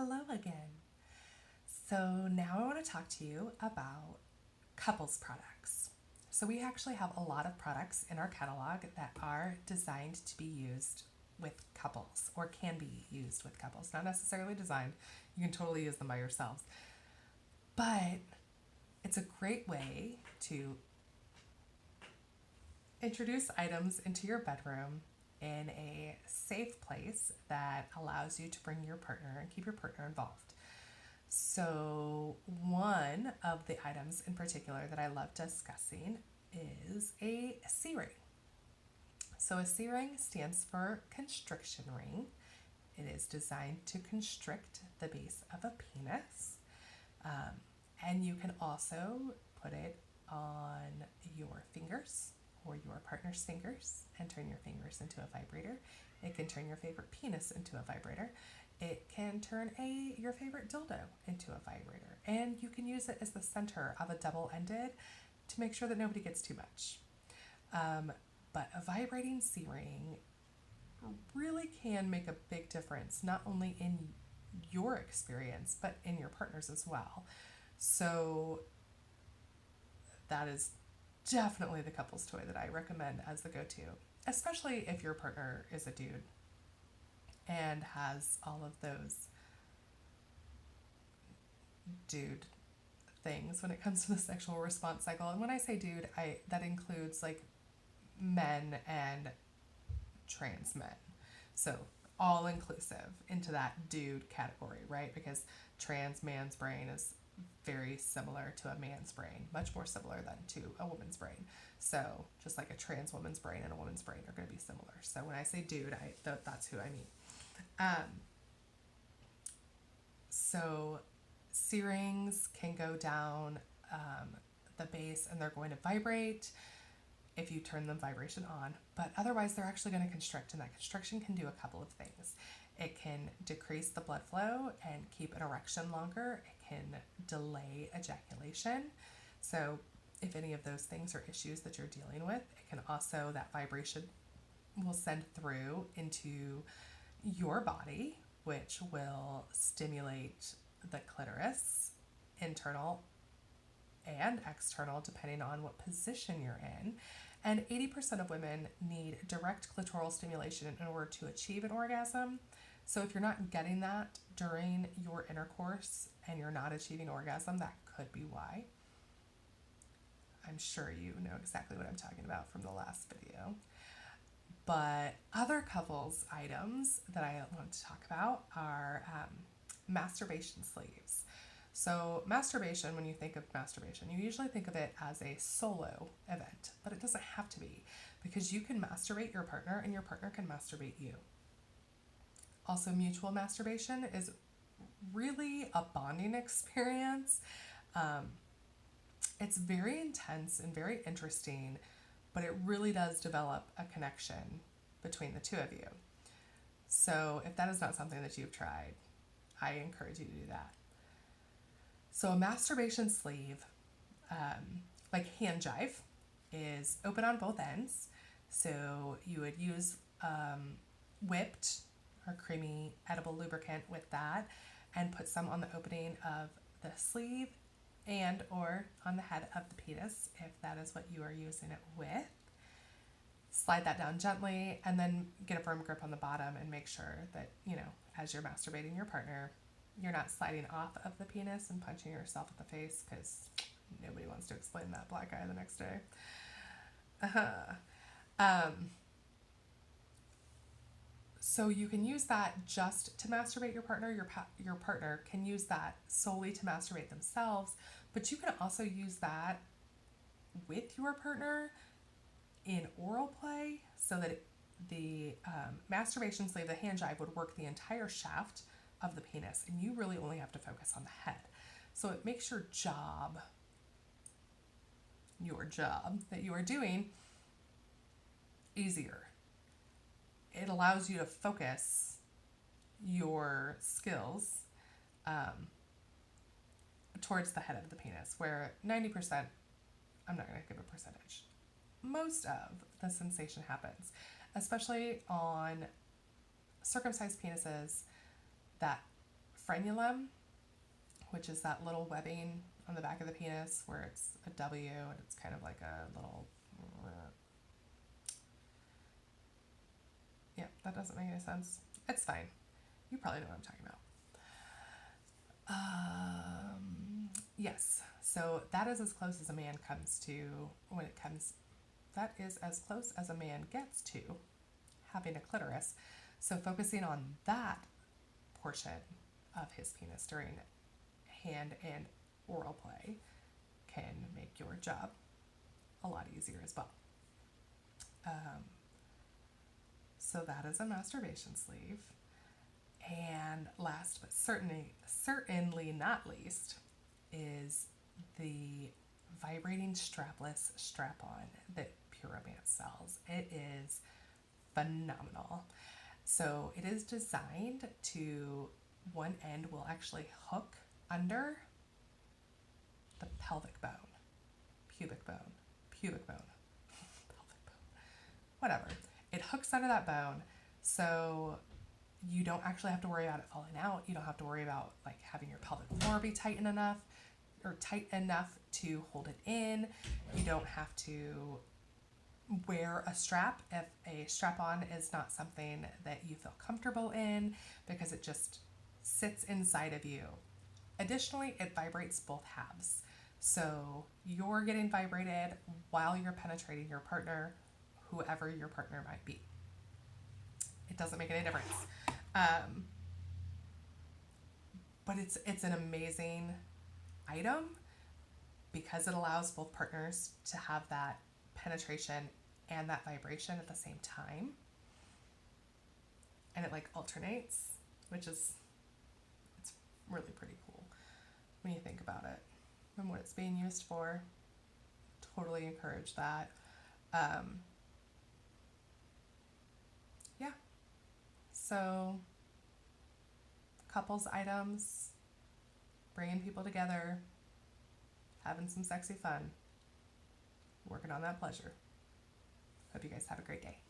Hello again. So, now I want to talk to you about couples products. So, we actually have a lot of products in our catalog that are designed to be used with couples or can be used with couples. Not necessarily designed, you can totally use them by yourselves. But it's a great way to introduce items into your bedroom in a safe place that allows you to bring your partner and keep your partner involved. So, one of the items in particular that I love discussing is a C ring. So, a C ring stands for constriction ring. It is designed to constrict the base of a penis. Um, and you can also put it on your fingers or your partner's fingers and turn your fingers into a vibrator. It can turn your favorite penis into a vibrator. It can turn your favorite dildo into a vibrator. And you can use it as the center of a double-ended to make sure that nobody gets too much. But a vibrating C-ring really can make a big difference, not only in your experience, but in your partner's as well. So that is definitely the couple's toy that I recommend as the go-to, especially if your partner is a dude and has all of those dude things when it comes to the sexual response cycle. And when I say dude, that includes like men and trans men. So all inclusive into that dude category, right? Because trans man's brain is very similar to a man's brain, much more similar than to a woman's brain. So just like a trans woman's brain and a woman's brain are going to be similar. So when I say dude, that's who I mean. So C-rings can go down the base and they're going to vibrate if you turn the vibration on, but otherwise they're actually going to constrict, and that constriction can do a couple of things. It can decrease the blood flow and keep an erection longer. It can delay ejaculation. So if any of those things are issues that you're dealing with, it can also, that vibration will send through into your body, which will stimulate the clitoris, internal and external, depending on what position you're in. And 80% of women need direct clitoral stimulation in order to achieve an orgasm. So if you're not getting that during your intercourse and you're not achieving orgasm, that could be why. I'm sure you know exactly what I'm talking about from the last video. But other couples items that I want to talk about are masturbation sleeves. So masturbation, when you think of masturbation, you usually think of it as a solo event, but it doesn't have to be, because you can masturbate your partner and your partner can masturbate you. Also, mutual masturbation is really a bonding experience. It's very intense and very interesting, but it really does develop a connection between the two of you. So if that is not something that you've tried, I encourage you to do that. So a masturbation sleeve, like hand jive, is open on both ends. So you would use whipped or creamy edible lubricant with that and put some on the opening of the sleeve and or on the head of the penis if that is what you are using it with. Slide that down gently and then get a firm grip on the bottom and make sure that, as you're masturbating your partner, you're not sliding off of the penis and punching yourself in the face, because nobody wants to explain that black eye the next day. So you can use that just to masturbate your partner. Your partner can use that solely to masturbate themselves, but you can also use that with your partner in oral play, so that the masturbation sleeve, the hand jive, would work the entire shaft of the penis, and you really only have to focus on the head. So it makes your job that you are doing easier. It allows you to focus your skills towards the head of the penis, where 90%, I'm not going to give a percentage, most of the sensation happens, especially on circumcised penises that frenulum, which is that little webbing on the back of the penis where it's a W and it's kind of like a little. Yeah, that doesn't make any sense. It's fine. You probably know what I'm talking about. Yes, so that is as close as a man comes to when it comes. That is as close as a man gets to having a clitoris. So focusing on that portion of his penis during hand and oral play can make your job a lot easier as well. So that is a masturbation sleeve. And last but certainly not least is the vibrating strapless strap-on that Puromance sells. It is phenomenal. So it is designed to, one end will actually hook under the pelvic bone, pubic bone, pelvic bone, whatever. It hooks under that bone, so you don't actually have to worry about it falling out. You don't have to worry about like having your pelvic floor be tight enough to hold it in. You don't have to wear a strap if a strap-on is not something that you feel comfortable in, because it just sits inside of you. Additionally, it vibrates both halves. So you're getting vibrated while you're penetrating your partner, whoever your partner might be. It doesn't make any difference. But it's an amazing item because it allows both partners to have that penetration and that vibration at the same time. And it like alternates, which is, it's really pretty cool when you think about it and what it's being used for. Totally encourage that. Yeah. So couples items, bringing people together, having some sexy fun, working on that pleasure. Hope you guys have a great day.